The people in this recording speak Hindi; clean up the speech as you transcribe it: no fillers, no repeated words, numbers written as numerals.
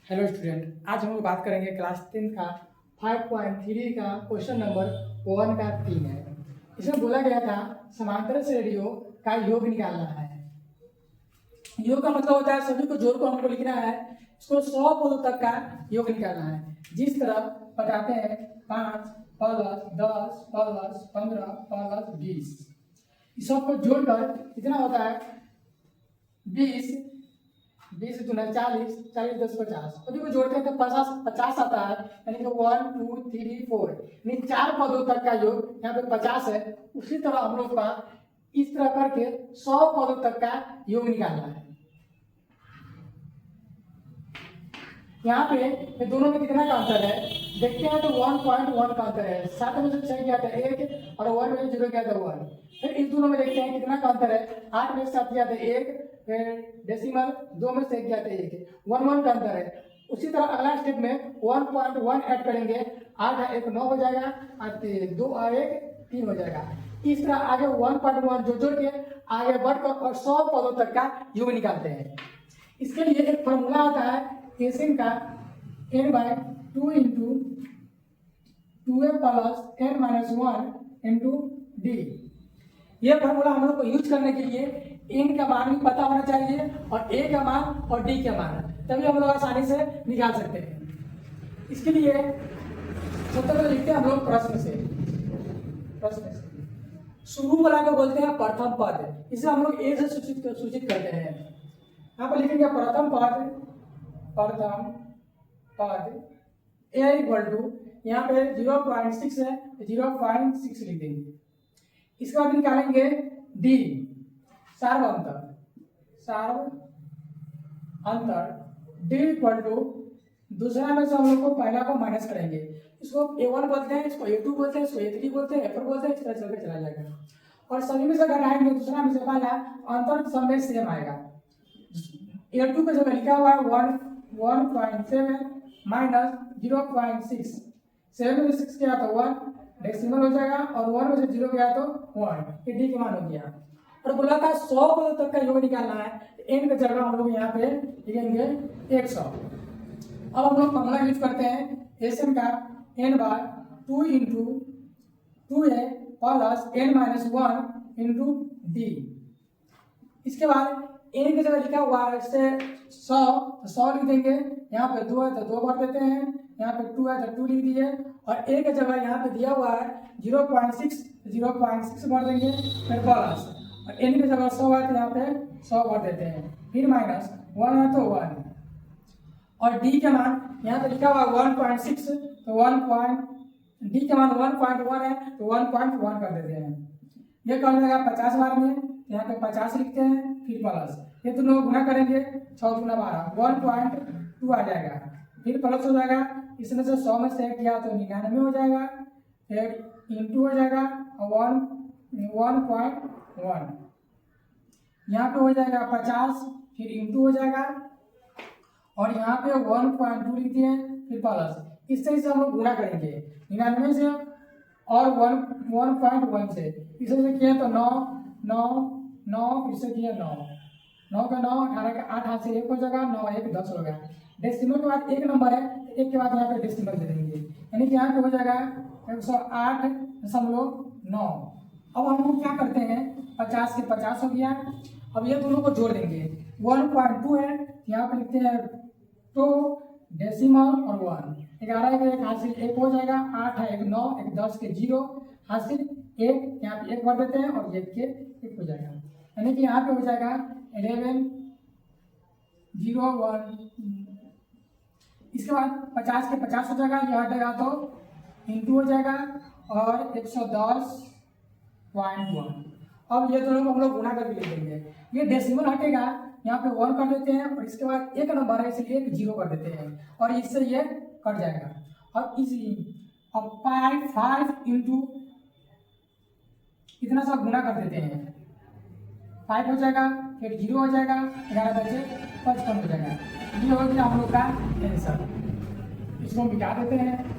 हेलो स्टूडेंट, आज हम लोग बात करेंगे क्लास 10 का 5.3 का क्वेश्चन नंबर 1 का 3 है। इसमें बोला गया था समांतर श्रेणियों का योग निकालना है। योग का मतलब होता है सभी को जोड़ को हमको लिखना है, इसको 100 पदों तक का योग निकालना है। जिस तरह बताते हैं 5 प्लस 10 प्लस 15 प्लस 20, इस सबको जोड़कर कितना होता है 20, 20 दूना 40, 40 10 50, सभी को जोड़ते हैं तो 50 आता है। यानी कि 1 2 3 4 यानी 4 पदों तक का योग यहाँ पे 50 है। उसी तरह हम लोग का इस तरह करके 100 पदों तक का योग निकालना है। यहाँ पे ये दोनों में कितना का अंतर है देखते हैं तो 1.1 का अंतर है। 7 में से 6 गया था 1 और 1 में से 0 गया था 1। फिर इस दोनों में देखते हैं कितना का अंतर है। 8 में से 7 गया था 1, डेसिमल 2 में से 1 गया था 1, 1 का अंतर है। उसी तरह अगला स्टेप में 1.1 ऐड करेंगे, 8 1 9 हो जाएगा, 2 1 3 हो जाएगा। इस तरह आगे 1.1 जोड़ के आगे बढ़कर और 100 पदों तक का योग निकालते हैं। इसके लिए एक फॉर्मूला आता है एसिन का n/2 into 2a plus n-1 into D. ये फॉर्मूला हम लोग को यूज करने के लिए n का मान भी पता होना चाहिए और a का मान और d का मान, तभी हम लोग आसानी से निकाल सकते हैं। इसके लिए सबसे पहले लिखते हैं हम लोग प्रश्न से शुरू वाला को बोलते हैं प्रथम पद। इसे हम लोग a से सूचित करते हैं। यहाँ पर लिखेंगे प्रथम पद a इक्वल टू यहाँ पे 0.6 है, 0.6 लिख देंगे। इसके बाद निकालेंगे d सार्व अंतर d इक्वल टू दूसरा में से हम लोग को पहला को माइनस करेंगे। इसको a1 बोलते हैं, इसको a2 बोलते हैं, इसको a3 बोलते हैं, a4 बोलते हैं। इस तरह चलकर चला जाएगा और सभी में से घटाएंगे दूसरा में से पहला, अंतर सब में सेम आएगा। a2 का जगह लिखा हुआ है 1.7 माइनस 0.6, 7 में से 6 गया तो 1 डेसिमल हो जाएगा और 1 में से 0 गया तो 1, ये डी का मान हो गया। और बोला था 100 पदों तक का योग निकालना है, n की जगह हम लोग यहाँ पे लिखेंगे 100। अब हम लोग फॉर्मूला यूज करते हैं एसएन का n/2 into 2a plus n-1 into D. इसके बाद n की जगह लिखा हुआ है इससे 100 लिख देंगे। यहाँ पे 2 है तो 2 भर देते हैं, यहाँ पे 2 है तो 2 लिख दिए और a की जगह यहाँ पे दिया हुआ है 0.6 भर देंगे, फिर प्लस और n की जगह 100 है तो यहाँ पे 100 भर देते हैं, फिर माइनस 1 है तो 1 और d के मान यहाँ पे लिखा हुआ 1.6 तो 1. d के मान 1.1 है तो 1.1 कर देते हैं। ये कर देगा 50 बार में, यहाँ पे 50 लिखते हैं, फिर प्लस ये दोनों गुना करेंगे 6 गुना 12 1.2 आ जाएगा, फिर प्लस हो जाएगा। इसमें से 100 में से 1 किया तो 99 हो जाएगा, फिर इंटू हो जाएगा और 1.1 यहाँ पे हो जाएगा 50, फिर इंटू हो जाएगा और यहाँ पे 1.2 लिख दिए, फिर प्लस। इस तरह से हम लोग गुना करेंगे 99 से और 1.1 से। इसे किया तो 9 फिर से किया 9 का 9 18 का 8 हाथ से 1 हो जाएगा, 9 1 10 हो गया। डेसिमल के बाद 1 नंबर है, 1 के बाद यहाँ पे डेसिमल दे देंगे, यानी कि यहाँ पे हो जाएगा 108.9। अब हम लोग क्या करते हैं 50 के 50 हो गया। अब ये दोनों को जोड़ देंगे, 1.2 है यहाँ पे लिखते हैं 2 डेसिमल और 1, 11 का 1 हासिल 1 हो जाएगा, 8 है 1 9 1 10 के 0 हासिल 1, यहाँ पे 1 भर देते हैं और 1 के 1 हो जाएगा, यानी कि यहाँ पे हो जाएगा 11 0 1। इसके बाद 50 के 50 हो जाएगा, यह हटेगा तो इंटू हो जाएगा और 110.1। अब ये दोनों को हम लोग गुना करके लिख देंगे। ये डेसिमल हटेगा, यहाँ पे 1 कर देते हैं और इसके बाद 1 नंबर है इसलिए 0 कर देते हैं और इससे ये कट जाएगा। और अब 5 इंटू इतना सा गुना कर देते हैं, 5 हो जाएगा, फिर 0 हो जाएगा, 11 बचे 55 हो जाएगा। ये हो गया हम लोग का आंसर। इसको मिटा देते हैं।